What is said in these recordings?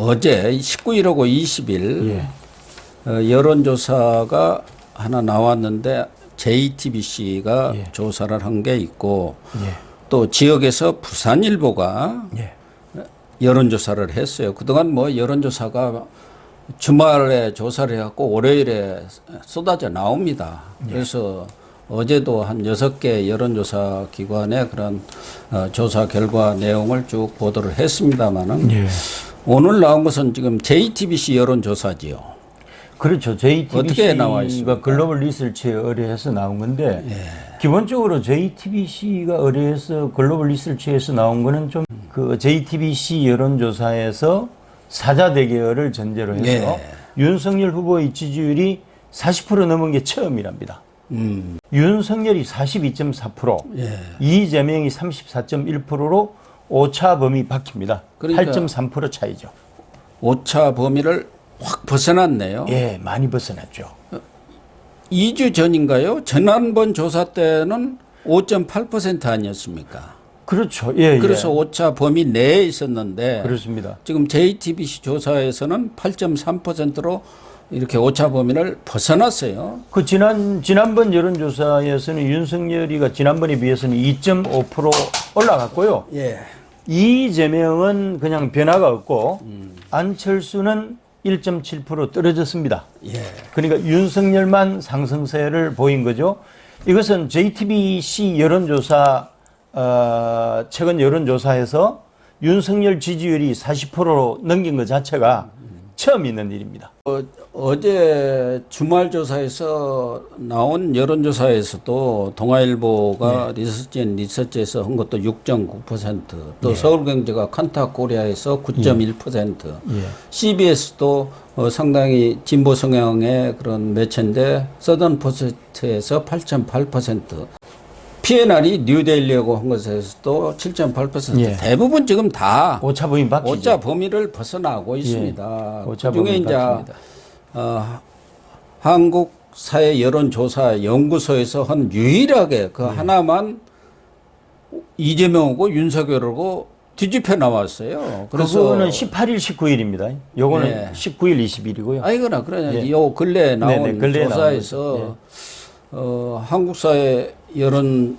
어제 19일하고 20일 예. 여론조사가 하나 나왔는데 JTBC가 예. 조사를 한 게 있고 예. 또 지역에서 부산일보가 예. 여론조사를 했어요. 그동안 뭐 여론조사가 주말에 조사를 해갖고 월요일에 쏟아져 나옵니다. 그래서 어제도 한 6개 여론조사 기관의 그런 조사 결과 내용을 쭉 보도를 했습니다만은 예. 오늘 나온 것은 지금 JTBC 여론조사지요. 그렇죠. 어떻게 나와 있습니까? JTBC가 글로벌 리서치에 의뢰해서 나온 건데 기본적으로 JTBC가 의뢰해서 글로벌 리서치에서 나온 거는 좀 그 JTBC 여론조사에서 사자 대결을 전제로 해서 윤석열 후보의 지지율이 40% 넘은 게 처음이랍니다. 윤석열이 42.4%, 이재명이 34.1%로 오차 범위 바뀝니다. 그러니까 8.3% 차이죠. 오차 범위를 확 벗어났네요. 예, 많이 벗어났죠. 2주 전인가요? 지난번 조사 때는 5.8% 아니었습니까? 그렇죠. 예, 그래서 예. 오차 범위 내에 있었는데 그렇습니다. 지금 JTBC 조사에서는 8.3%로 이렇게 오차 범위를 벗어났어요. 그 지난번 여론조사에서는 윤석열이가 지난번에 비해서는 2.5% 올라갔고요. 예. 이재명은 그냥 변화가 없고 안철수는 1.7% 떨어졌습니다. 예. 그러니까 윤석열만 상승세를 보인 거죠. 이것은 JTBC 여론조사 최근 여론조사에서 윤석열 지지율이 40%로 넘긴 것 자체가 처음 있는 일입니다. 어제 주말 조사에서 나온 여론조사에서도 동아일보가 리서치에서 한 것도 6.9%, 또 서울경제가 칸타코리아에서 9.1%, CBS도 상당히 진보 성향의 그런 매체인데 서던포스트에서 8.8%, PNR이 뉴데일리하고 한 것에서도 7.8%, 대부분 지금 다 오차 범위 바뀌죠. 오차 범위를 벗어나고 있습니다. 오차 그중에 범위 이제 바뀝니다. 한국 사회 여론조사 연구소에서 한 유일하게 그 하나만 이재명하고 윤석열하고 뒤집혀 나왔어요. 그래서 그거는 18일, 19일입니다. 요거는 19일, 20일이고요. 아이거나 그러냐. 요 근래에 나온 근래에 조사에서 한국 사회 여론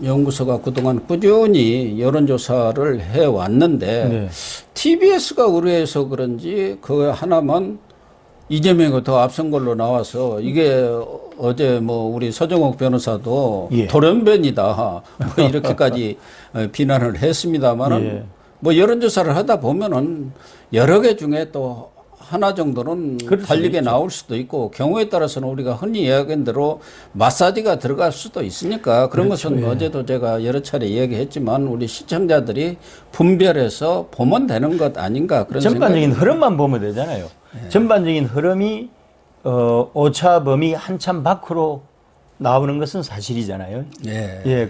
연구소가 그동안 꾸준히 여론조사를 해 왔는데 TBS가 의뢰해서 그런지 그 하나만 이재명이 더 앞선 걸로 나와서 이게 어제 뭐 우리 서정옥 변호사도 돌연변이다 뭐 이렇게까지 비난을 했습니다만은 뭐 여론조사를 하다 보면은 여러 개 중에 또 하나 정도는 달리게 나올 수도 있고 경우에 따라서는 우리가 흔히 이야기한 대로 마사지가 들어갈 수도 있으니까 그런 것은 어제도 제가 여러 차례 이야기했지만 우리 시청자들이 분별해서 보면 되는 것 아닌가 그런 전반적인 흐름만 보면 되잖아요. 전반적인 흐름이 오차 범위 한참 밖으로 나오는 것은 사실이잖아요.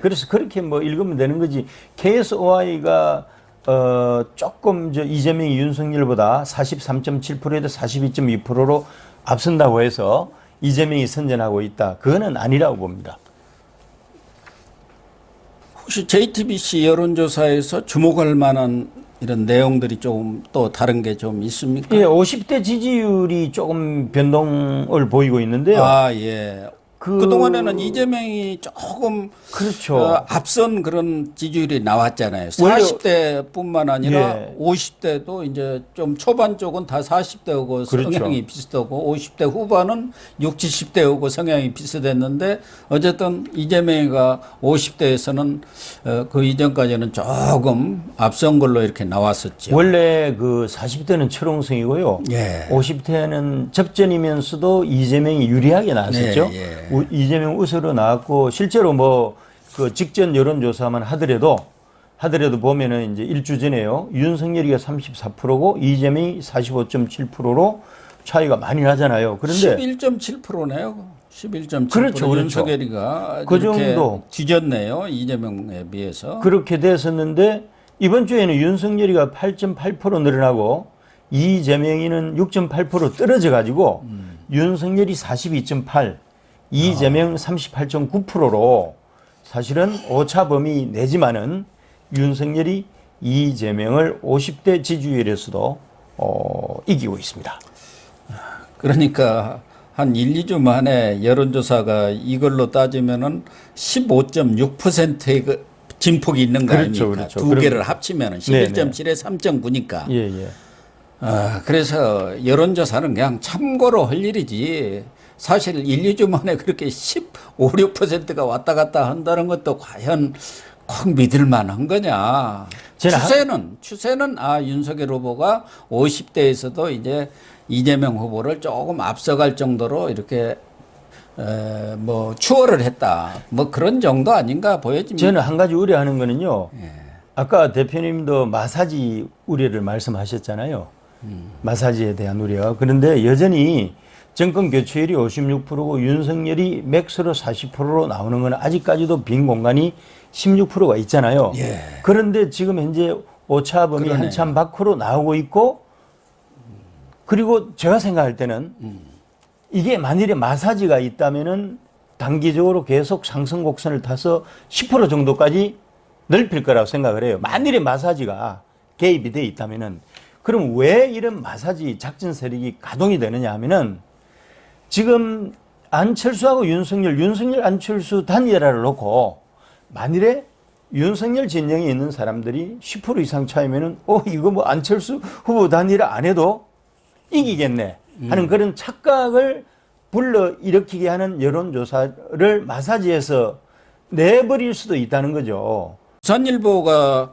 그래서 그렇게 뭐 읽으면 되는 거지. KSOI가 조금 이재명이 윤석열보다 43.7%에서 42.2%로 앞선다고 해서 이재명이 선전하고 있다. 그거는 아니라고 봅니다. 혹시 JTBC 여론조사에서 주목할 만한 이런 내용들이 좀 또 다른 게 좀 있습니까? 50대 지지율이 조금 변동을 보이고 있는데요. 그동안에는 이재명이 조금 앞선 그런 지지율이 나왔잖아요. 40대뿐만 아니라 50대도 이제 좀 초반 쪽은 다 40대하고 성향이 비슷하고 50대 후반은 60, 70대하고 성향이 비슷했는데 어쨌든 이재명이가 50대에서는 그 이전까지는 조금 앞선 걸로 이렇게 나왔었죠. 원래 그 40대는 철옹성이고요. 50대는 접전이면서도 이재명이 유리하게 나왔었죠. 이재명 우세로 나왔고 실제로 뭐 그 직전 여론조사만 하더라도 보면은 이제 일주 전에요. 윤석열이가 34%고 이재명이 45.7%로 차이가 많이 나잖아요. 그런데 11.7%네요. 11.7%. 그렇죠. 윤석열이가 그 정도 뒤졌네요. 이재명에 비해서. 그렇게 됐었는데 이번 주에는 윤석열이가 8.8% 늘어나고 이재명이는 6.8% 떨어져 가지고 윤석열이 42.8, 이재명 38.9%로 사실은 오차 범위 내지만은 윤석열이 이재명을 50대 지지율에서도 이기고 있습니다. 그러니까 한 1, 2주 만에 여론조사가 이걸로 따지면은 15.6%의 그 진폭이 있는 거 그렇죠, 아닙니까? 그렇죠. 두 개를 합치면은 네네. 11.7에 3.9니까. 예, 예. 그래서 여론조사는 그냥 참고로 할 일이지. 사실 1, 2주 만에 그렇게 15, 6%가 왔다 갔다 한다는 것도 과연 꼭 믿을 만한 거냐. 추세는 윤석열 후보가 50대에서도 이제 이재명 후보를 조금 앞서갈 정도로 이렇게 뭐 추월을 했다. 뭐 그런 정도 아닌가 보여집니다. 저는 한 가지 우려하는 거는요. 아까 대표님도 마사지 우려를 말씀하셨잖아요. 마사지에 대한 우려. 그런데 여전히 정권 교체율이 56%고 윤석열이 맥스로 40%로 나오는 건 아직까지도 빈 공간이 16%가 있잖아요. 예. 그런데 지금 현재 오차범위 그러네요. 한참 밖으로 나오고 있고, 그리고 제가 생각할 때는 이게 만일에 마사지가 있다면은 단기적으로 계속 상승 곡선을 타서 10% 정도까지 넓힐 거라고 생각을 해요. 만일에 마사지가 개입이 돼 있다면은. 그럼 왜 이런 마사지 작전 세력이 가동이 되느냐 하면은 지금 안철수하고 윤석열 안철수 단일화를 놓고 만일에 윤석열 진영에 있는 사람들이 10% 이상 차이면은 이거 뭐 안철수 후보 단일화 안 해도 이기겠네 하는 그런 착각을 불러 일으키게 하는 여론조사를 마사지해서 내버릴 수도 있다는 거죠. 부산일보가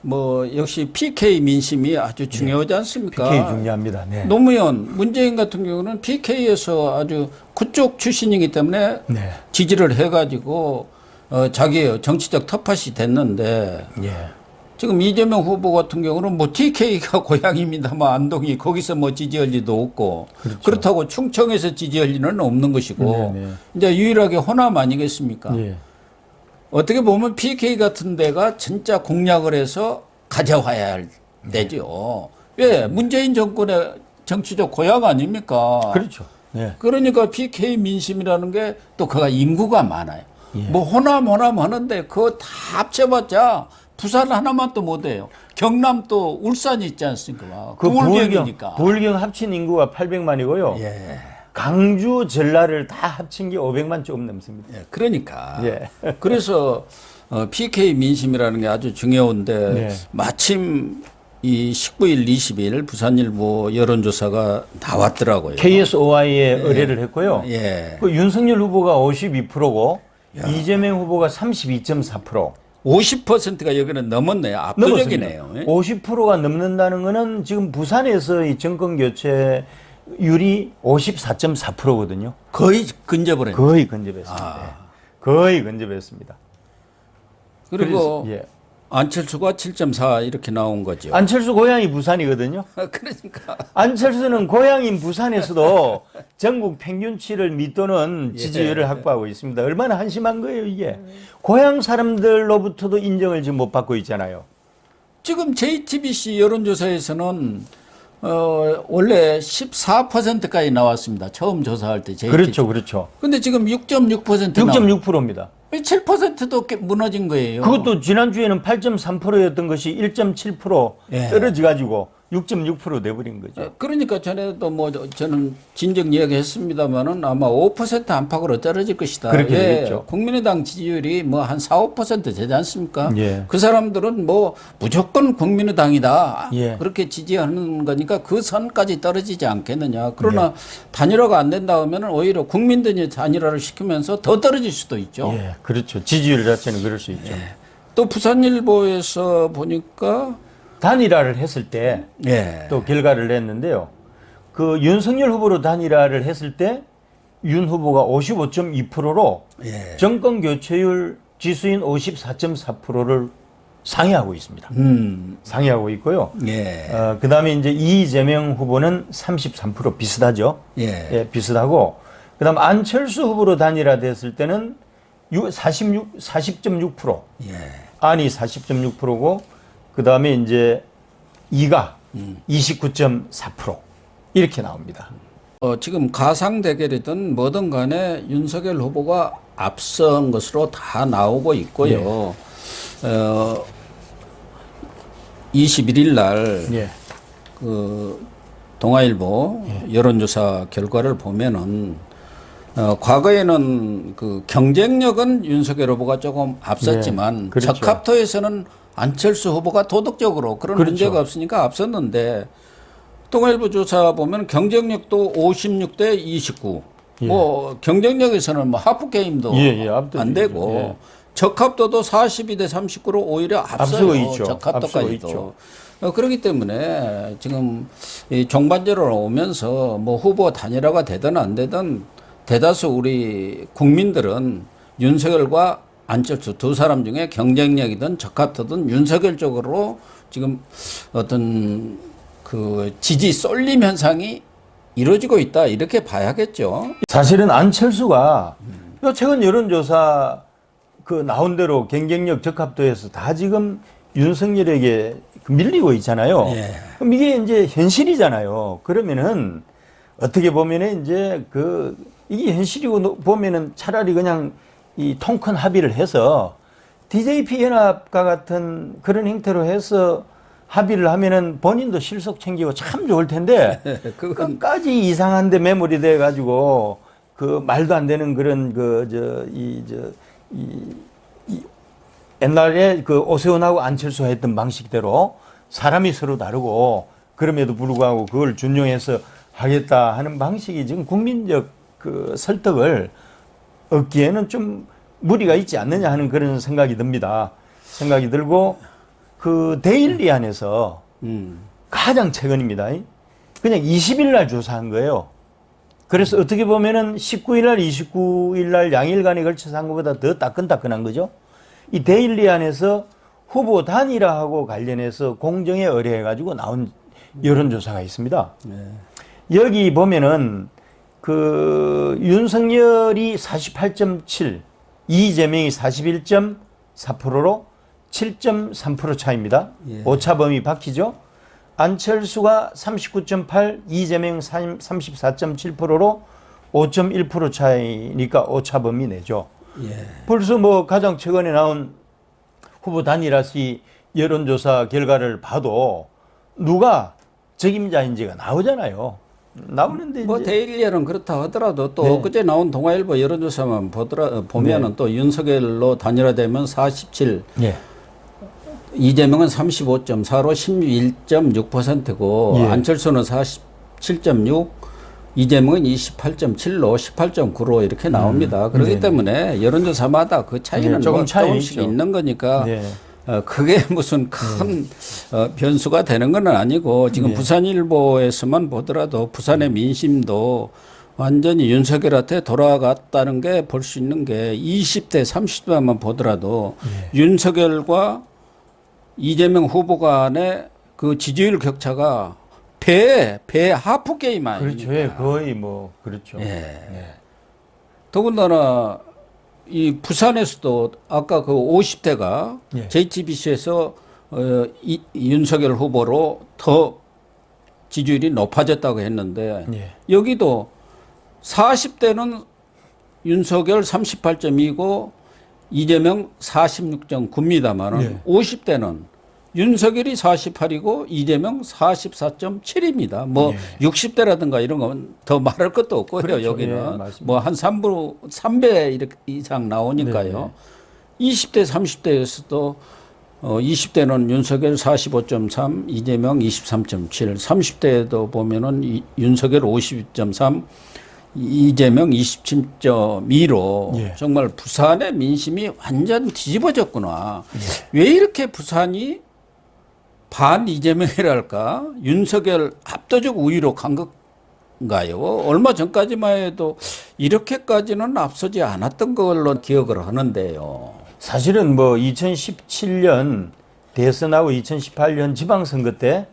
뭐 역시 PK 민심이 아주 중요하지 않습니까? PK 중요합니다. 네. 노무현, 문재인 같은 경우는 PK에서 아주 그쪽 출신이기 때문에 네. 지지를 해가지고 자기의 정치적 텃밭이 됐는데 예. 지금 이재명 후보 같은 경우는 뭐 TK가 고향입니다만 안동이 거기서 뭐 지지할 리도 없고 그렇죠. 그렇다고 충청에서 지지할 리는 없는 것이고 네, 네. 이제 유일하게 호남 아니겠습니까? 예. 어떻게 보면 PK 같은 데가 진짜 공략을 해서 가져와야 할 때죠. 왜? 문재인 정권의 정치적 고향 아닙니까? 그렇죠. 네. 그러니까 PK 민심이라는 게 또 그가 인구가 많아요. 예. 뭐 호남 하는데 그거 다 합쳐봤자 부산 하나만 또 못해요. 경남 또 울산이 있지 않습니까? 그 부울경이니까. 부울경 합친 인구가 800만이고요. 예. 강주, 전라를 다 합친 게 500만 조금 넘습니다. 예, 그러니까. 예. 그래서 PK 민심이라는 게 아주 중요한데 네. 마침 이 19일, 20일 부산일보 여론조사가 나왔더라고요. KSOI에 의뢰를 했고요. 예. 그 윤석열 후보가 52%고 이재명 후보가 32.4%. 50%가 여기는 넘었네요. 압도적이네요. 예? 50%가 넘는다는 거는 지금 부산에서 이 정권 교체율이 54.4%거든요. 거의 근접을 했네요. 거의 근접했습니다. 예. 거의 근접했습니다. 그리고 그래서, 예. 안철수가 7.4 이렇게 나온 거죠. 안철수 고향이 부산이거든요. 그러니까. 안철수는 고향인 부산에서도 전국 평균치를 밑도는 예. 지지율을 확보하고 있습니다. 얼마나 한심한 거예요, 이게. 고향 사람들로부터도 인정을 지금 못 받고 있잖아요. 지금 JTBC 여론조사에서는 원래 14%까지 나왔습니다. 처음 조사할 때 JTBC. 그렇죠, 그렇죠. 근데 지금 6.6% 6.6%입니다. 7%도 무너진 거예요. 그것도 지난주에는 8.3%였던 것이 1.7% 예. 떨어져가지고 6.6% 돼버린 거죠. 그러니까 전에도 뭐 저는 진정 이야기했습니다만은 아마 5% 안팎으로 떨어질 것이다. 그렇게 예, 되겠죠. 국민의당 지지율이 뭐 한 4, 5% 되지 않습니까? 예. 그 사람들은 뭐 무조건 국민의당이다. 예. 그렇게 지지하는 거니까 그 선까지 떨어지지 않겠느냐. 그러나 단일화가 안 된다 하면은 오히려 국민들이 단일화를 시키면서 더 떨어질 수도 있죠. 예, 그렇죠. 지지율 자체는 그럴 수 있죠. 또 부산일보에서 보니까 단일화를 했을 때 예. 또 결과를 냈는데요. 그 윤석열 후보로 단일화를 했을 때 윤 후보가 55.2%로 예. 정권 교체율 지수인 54.4%를 상회하고 있습니다. 상회하고 있고요. 예. 그다음에 이제 이재명 후보는 33% 비슷하죠. 예. 예, 비슷하고 그다음 안철수 후보로 단일화됐을 때는 40.6%. 예. 안이 40.6%고 그다음에 이제 이가 29.4% 이렇게 나옵니다. 지금 가상 대결이든 뭐든 간에 윤석열 후보가 앞선 것으로 다 나오고 있고요. 21일 날 예. 그 동아일보 여론조사 결과를 보면은 과거에는 그 경쟁력은 윤석열 후보가 조금 앞섰지만 그렇죠. 적합도에서는 안철수 후보가 도덕적으로 그런 그렇죠. 문제가 없으니까 앞섰는데 동아일보 조사 보면 경쟁력도 56대 29. 뭐 경쟁력에서는 뭐 하프 게임도 안 되고 적합도도 42대 39로 오히려 앞서고 있죠. 적합도까지도. 그렇기 때문에 지금 이 종반제로 오면서 뭐 후보 단일화가 되든 안 되든 대다수 우리 국민들은 윤석열과 안철수 두 사람 중에 경쟁력이든 적합도든 윤석열 쪽으로 지금 어떤 그 지지 쏠림 현상이 이루어지고 있다 이렇게 봐야겠죠. 사실은 안철수가 최근 여론조사 그 나온 대로 경쟁력 적합도에서 다 지금 윤석열에게 밀리고 있잖아요. 그럼 이게 이제 현실이잖아요. 그러면은 어떻게 보면은 이제 이게 현실이고 보면은 차라리 그냥 이 통큰 합의를 해서 DJP 연합과 같은 그런 형태로 해서 합의를 하면은 본인도 실속 챙기고 참 좋을 텐데 끝까지 이상한데 매몰이 돼 가지고 그 말도 안 되는 그런 옛날에 그 오세훈하고 안철수가 했던 방식대로 사람이 서로 다르고 그럼에도 불구하고 그걸 준용해서 하겠다 하는 방식이 지금 국민적 그 설득을 얻기에는 좀 무리가 있지 않느냐 하는 그런 생각이 듭니다. 생각이 들고 그 데일리 안에서 가장 최근입니다. 그냥 20일 날 조사한 거예요. 그래서 어떻게 보면은 19일 날, 29일 날 양일간에 걸쳐서 한 것보다 더 따끈따끈한 거죠. 이 데일리 안에서 후보 단일화하고 관련해서 공정에 의뢰해가지고 나온 여론조사가 있습니다. 여기 보면은 그 윤석열이 48.7, 이재명이 41.4%로 7.3% 차이입니다. 오차범위 바뀌죠. 안철수가 39.8, 이재명 34.7%로 5.1% 차이니까 오차범위 내죠. 벌써 뭐 가장 최근에 나온 후보 단일화시 여론조사 결과를 봐도 누가 적임자인지가 나오잖아요. 나오는데 뭐 이제 데일리는 그렇다 하더라도 또 그제 나온 동아일보 여론조사만 보면은 또 윤석열로 단일화되면 47, 이재명은 35.4로 11.6%고 안철수는 47.6, 이재명은 28.7로 18.9로 이렇게 나옵니다. 그렇기 때문에 여론조사마다 그 차이는 조금씩 있는 거니까 그게 무슨 큰 변수가 되는 건 아니고 지금 부산일보에서만 보더라도 부산의 민심도 완전히 윤석열한테 돌아갔다는 게 볼 수 있는 게 20대 30대만 보더라도 윤석열과 이재명 후보 간의 그 지지율 격차가 배 하프 게임 아닙니까? 그렇죠. 거의 뭐 그렇죠. 더군다나 이 부산에서도 아까 그 50대가 JTBC에서 윤석열 후보로 더 지지율이 높아졌다고 했는데 여기도 40대는 윤석열 38.2고 이재명 46.9입니다만은 50대는 윤석열이 48이고 이재명 44.7입니다. 뭐 60대라든가 이런 건 더 말할 것도 없고요. 그렇죠. 여기는 뭐 한 3배 이상 나오니까요. 20대 30대에서도 20대는 윤석열 45.3, 이재명 23.7, 30대에도 보면은 윤석열 52.3, 이재명 27.2로 정말 부산의 민심이 완전 뒤집어졌구나. 왜 이렇게 부산이 반 이재명이랄까 윤석열 압도적 우위로 간 건가요? 얼마 전까지만 해도 이렇게까지는 앞서지 않았던 걸로 기억을 하는데요. 사실은 뭐 2017년 대선하고 2018년 지방선거 때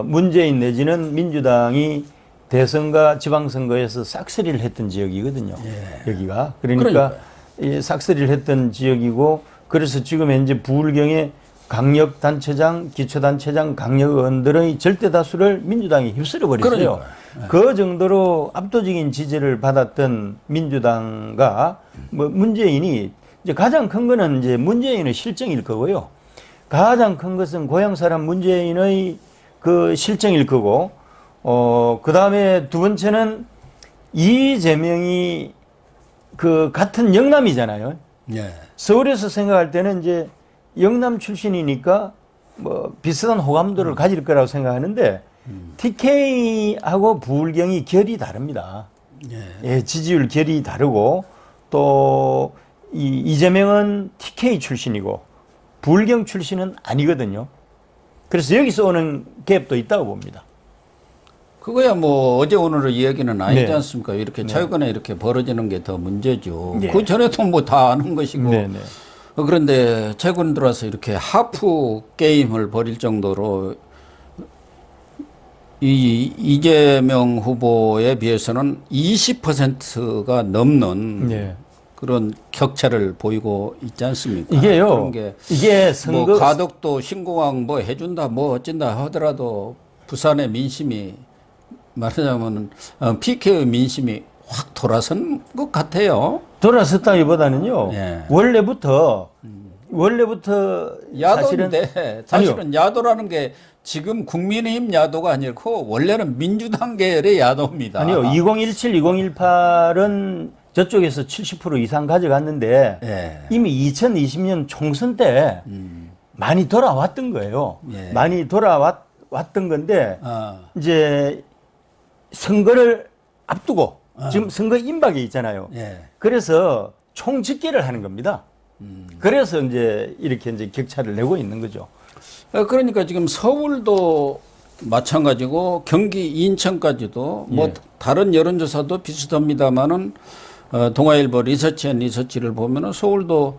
문재인 내지는 민주당이 대선과 지방선거에서 싹쓸이를 했던 지역이거든요. 여기가. 그러니까 이 싹쓸이를 했던 지역이고 그래서 지금 현재 부울경의 강력단체장, 기초단체장, 강력의원들의 절대 다수를 민주당이 휩쓸어 버렸어요. 그 정도로 압도적인 지지를 받았던 민주당과 뭐 문재인이 이제 가장 큰 거는 이제 문재인의 실정일 거고요. 가장 큰 것은 고향 사람 문재인의 그 실정일 거고, 그 다음에 두 번째는 이재명이 그 같은 영남이잖아요. 예. 서울에서 생각할 때는 이제 영남 출신이니까 뭐 비슷한 호감도를 가질 거라고 생각하는데 TK하고 부울경이 결이 다릅니다. 예, 지지율 결이 다르고 또 이재명은 TK 출신이고 부울경 출신은 아니거든요. 그래서 여기서 오는 갭도 있다고 봅니다. 그거야 뭐 어제 오늘의 이야기는 아니지 네. 않습니까? 이렇게 최근에 이렇게 벌어지는 게 더 문제죠. 네. 그 전에도 뭐 다 아는 것이고. 네, 네. 그런데 최근 들어서 이렇게 하프 게임을 벌일 정도로 이재명 후보에 비해서는 20%가 넘는 네. 그런 격차를 보이고 있지 않습니까? 이게요. 그런 게 이게 선거 뭐 가덕도 신공항 뭐 해준다 뭐 어쩐다 하더라도 부산의 민심이 말하자면 PK의 민심이 확 돌아선 것 같아요. 돌아섰다기보다는요. 예. 원래부터 야도인데 사실은 야도라는 게 지금 국민의힘 야도가 아니고 원래는 민주당 계열의 야도입니다. 아니요. 2017, 2018은 저쪽에서 70% 이상 가져갔는데 예. 이미 2020년 총선 때 많이 돌아왔던 거예요. 예. 많이 돌아왔던 건데 아, 이제 선거를 앞두고 지금 선거 임박에 있잖아요. 예. 그래서 총집계를 하는 겁니다. 그래서 이제 이렇게 이제 격차를 내고 있는 거죠. 그러니까 지금 서울도 마찬가지고 경기 인천까지도 뭐 예. 다른 여론조사도 비슷합니다만은 동아일보 리서치를 보면은 서울도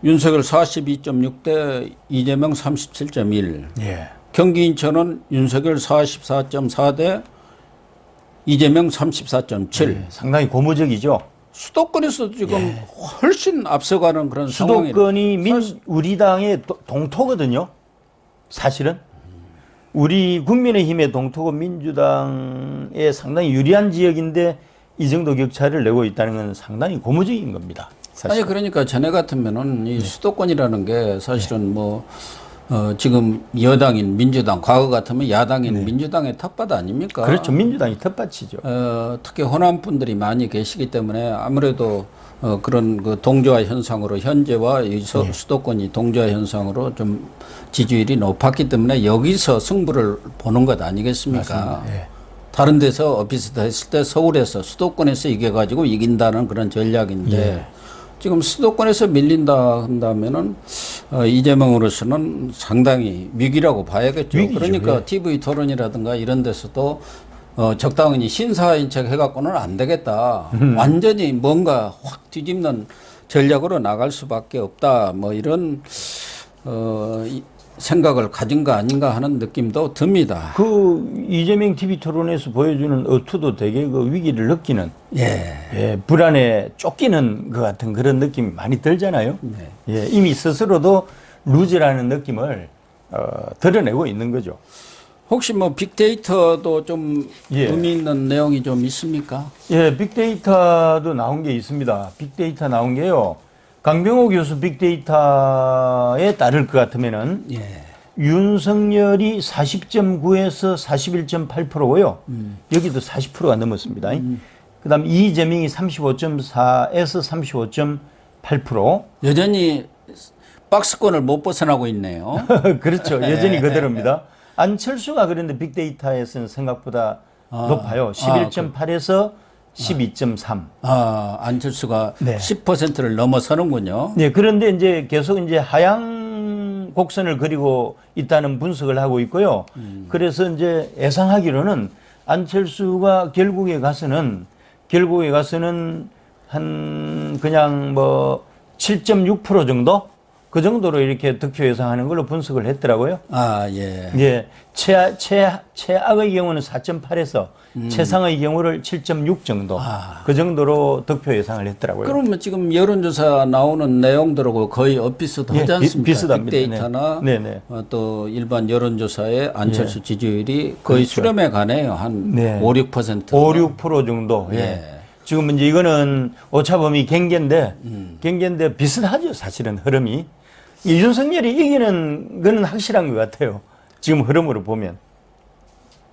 윤석열 42.6대 이재명 37.1. 예. 경기 인천은 윤석열 44.4대 이재명 34.7. 상당히 고무적이죠. 수도권에서도 지금 훨씬 앞서가는 그런 상황이. 수도권이 우리 당의 동토거든요. 사실은 우리 국민의힘의 동토고 민주당에 상당히 유리한 지역인데 이 정도 격차를 내고 있다는 건 상당히 고무적인 겁니다. 사실. 아니 그러니까 전에 같으면은 이 수도권이라는 게 사실은 뭐 지금 여당인 민주당 과거 같으면 야당인 민주당의 텃밭 아닙니까? 그렇죠. 민주당이 텃밭이죠. 특히 호남 분들이 많이 계시기 때문에 아무래도 그런 그 동조화 현상으로 현재와 이 수도권이 동조화 현상으로 좀 지지율이 높았기 때문에 여기서 승부를 보는 것 아니겠습니까? 맞습니다. 예. 다른 데서 비슷했을 때 서울에서 수도권에서 이겨가지고 이긴다는 그런 전략인데 예. 지금 수도권에서 밀린다 한다면은 이재명으로서는 상당히 위기라고 봐야겠죠. 위기죠. 그러니까 예. TV 토론이라든가 이런 데서도 적당히 신사인 척 해갖고는 안 되겠다. 완전히 뭔가 확 뒤집는 전략으로 나갈 수밖에 없다. 뭐 이런 생각을 가진 거 아닌가 하는 느낌도 듭니다. 그 이재명 TV 토론에서 보여주는 어투도 되게 그 위기를 느끼는 예. 불안에 쫓기는 것 같은 그런 느낌이 많이 들잖아요. 네. 예, 이미 스스로도 루즈라는 느낌을 드러내고 있는 거죠. 혹시 뭐 빅데이터도 좀 예. 의미 있는 내용이 좀 있습니까? 예, 빅데이터도 나온 게 있습니다. 빅데이터 나온 게요. 강병호 교수 빅데이터에 따를 것 같으면은 예. 윤석열이 40.9에서 41.8%고요. 여기도 40%가 넘었습니다. 그다음 이재명이 35.4에서 35.8%. 여전히 박스권을 못 벗어나고 있네요. 그렇죠. 여전히 그대로입니다. 안철수가 그런데 빅데이터에서는 생각보다 높아요. 11.8에서 12.3. 안철수가 네. 10%를 넘어서는군요. 네, 그런데 이제 계속 이제 하향 곡선을 그리고 있다는 분석을 하고 있고요. 그래서 이제 예상하기로는 안철수가 결국에 가서는 한 그냥 뭐 7.6% 정도? 그 정도로 이렇게 득표 예상하는 걸로 분석을 했더라고요. 예. 예, 최악의 경우는 4.8에서 최상의 경우를 7.6 정도. 그 정도로 득표 예상을 했더라고요. 그러면 지금 여론조사 나오는 내용들하고 거의 엇비슷하지 예, 않습니까? 비슷합니다. 빅데이터나 네. 네네. 또 일반 여론조사의 안철수 지지율이 거의 그렇죠. 수렴해 가네요. 한 네. 5, 6%. 5, 6% 정도. 예. 예. 지금 이제 이거는 오차범위 경계인데 비슷하죠. 사실은 흐름이. 이 윤석열이 이기는 거는 확실한 것 같아요. 지금 흐름으로 보면.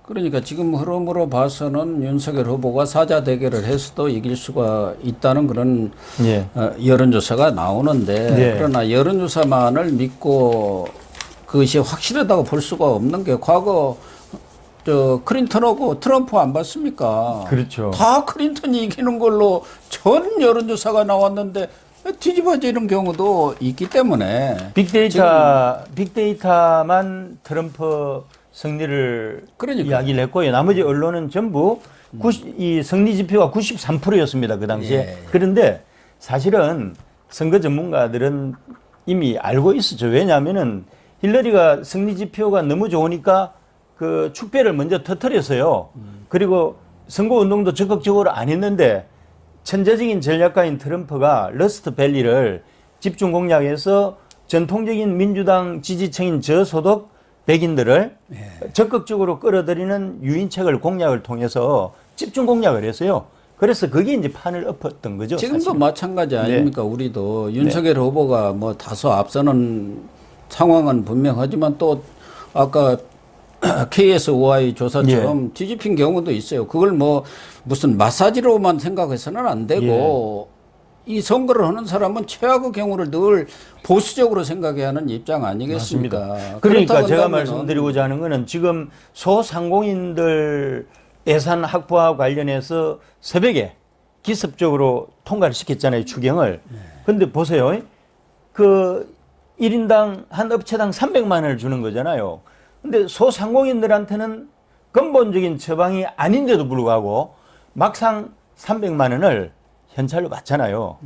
그러니까 지금 흐름으로 봐서는 윤석열 후보가 사자 대결을 해서도 이길 수가 있다는 그런 예. 여론조사가 나오는데 네. 그러나 여론조사만을 믿고 그것이 확실하다고 볼 수가 없는 게 과거 클린턴하고 트럼프 안 봤습니까? 그렇죠. 다 클린턴이 이기는 걸로 전 여론조사가 나왔는데 뒤집어지는 경우도 있기 때문에 빅데이터만 트럼프 승리를 그러니까요. 이야기를 했고요. 나머지 언론은 전부 이 승리 지표가 93%였습니다. 그 당시에. 예. 그런데 사실은 선거 전문가들은 이미 알고 있었죠. 왜냐하면은 힐러리가 승리 지표가 너무 좋으니까 그 축배를 먼저 터뜨렸어요. 그리고 선거 운동도 적극적으로 안 했는데 천재적인 전략가인 트럼프가 러스트 밸리를 집중 공략해서 전통적인 민주당 지지층인 저소득 백인들을 적극적으로 끌어들이는 유인책을 공략을 통해서 집중 공략을 했어요. 그래서 그게 이제 판을 엎었던 거죠. 지금도 사실은. 마찬가지 아닙니까? 우리도 윤석열 후보가 뭐 다소 앞서는 상황은 분명하지만 또 아까 KSOI 조사처럼 뒤집힌 경우도 있어요. 그걸 뭐 무슨 마사지로만 생각해서는 안 되고 이 선거를 하는 사람은 최악의 경우를 늘 보수적으로 생각해야 하는 입장 아니겠습니까? 맞습니다. 그러니까 그렇다고 제가 한다면은 말씀드리고자 하는 것은 지금 소상공인들 예산 확보와 관련해서 새벽에 기습적으로 통과를 시켰잖아요, 추경을. 근데 보세요. 그 1인당 한 업체당 300만 원을 주는 거잖아요. 근데 소상공인들한테는 근본적인 처방이 아닌데도 불구하고 막상 300만 원을 현찰로 받잖아요.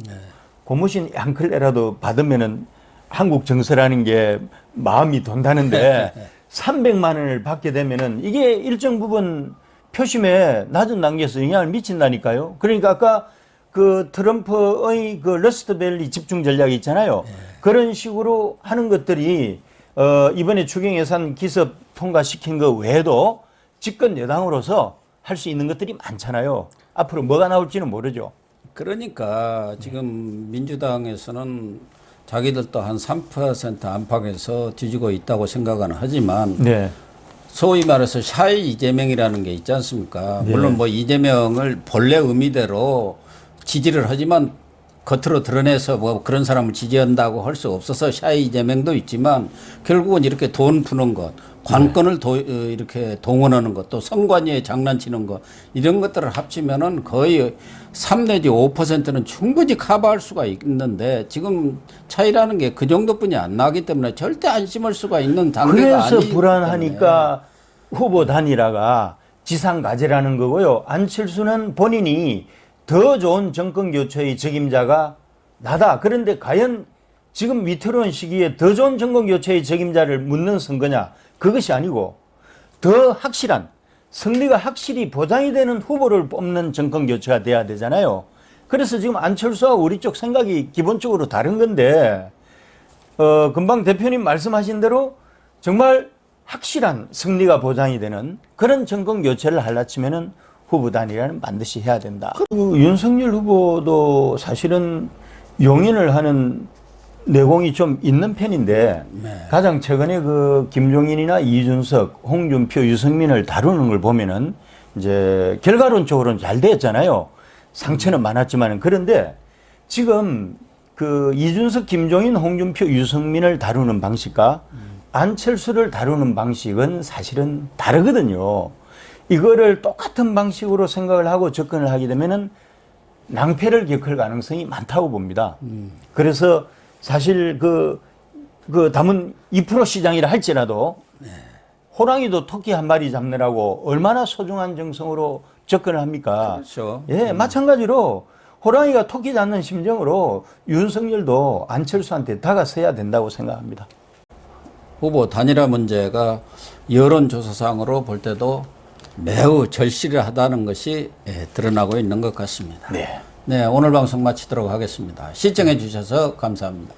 고무신 양클레라도 받으면은 한국 정서라는 게 마음이 돈다는데 300만 원을 받게 되면은 이게 일정 부분 표심에 낮은 단계에서 영향을 미친다니까요. 그러니까 아까 그 트럼프의 그 러스트밸리 집중 전략이 있잖아요. 그런 식으로 하는 것들이 이번에 추경 예산 기습 통과시킨 거 외에도 집권 여당으로서 할 수 있는 것들이 많잖아요. 앞으로 뭐가 나올지는 모르죠. 그러니까 지금 민주당에서는 자기들도 한 3% 안팎에서 뒤지고 있다고 생각은 하지만 네. 소위 말해서 샤이 이재명이라는 게 있지 않습니까? 물론 뭐 이재명을 본래 의미대로 지지를 하지만 겉으로 드러내서 뭐 그런 사람을 지지한다고 할 수 없어서 샤이 이재명도 있지만 결국은 이렇게 돈 푸는 것, 관건을 이렇게 동원하는 것, 또 선관위에 장난치는 것 이런 것들을 합치면은 거의 3 내지 5%는 충분히 커버할 수가 있는데 지금 차이라는 게 그 정도뿐이 안 나기 때문에 절대 안심할 수가 있는 단계가 아니기 그래서 불안하니까 후보 단일화가 지상과제라는 거고요. 안철수는 본인이 더 좋은 정권 교체의 적임자가 나다. 그런데 과연 지금 위태로운 시기에 더 좋은 정권 교체의 적임자를 묻는 선거냐? 그것이 아니고 더 확실한 승리가 확실히 보장이 되는 후보를 뽑는 정권 교체가 돼야 되잖아요. 그래서 지금 안철수와 우리 쪽 생각이 기본적으로 다른 건데 금방 대표님 말씀하신 대로 정말 확실한 승리가 보장이 되는 그런 정권 교체를 하려치면은 후보 단일화는 반드시 해야 된다. 그리고 윤석열 후보도 사실은 용인을 하는 내공이 좀 있는 편인데 가장 최근에 그 김종인이나 이준석, 홍준표, 유승민을 다루는 걸 보면은 이제 결과론적으로는 잘 됐잖아요. 상처는 많았지만은 그런데 지금 그 이준석, 김종인, 홍준표, 유승민을 다루는 방식과 안철수를 다루는 방식은 사실은 다르거든요. 이거를 똑같은 방식으로 생각을 하고 접근을 하게 되면은 낭패를 겪을 가능성이 많다고 봅니다. 그래서 사실 그 담은 2% 시장이라 할지라도 호랑이도 토끼 한 마리 잡느라고 얼마나 소중한 정성으로 접근을 합니까? 그렇죠. 예, 마찬가지로 호랑이가 토끼 잡는 심정으로 윤석열도 안철수한테 다가서야 된다고 생각합니다. 후보 단일화 문제가 여론조사상으로 볼 때도 매우 절실하다는 것이 드러나고 있는 것 같습니다. 네. 네, 오늘 방송 마치도록 하겠습니다. 시청해 주셔서 감사합니다.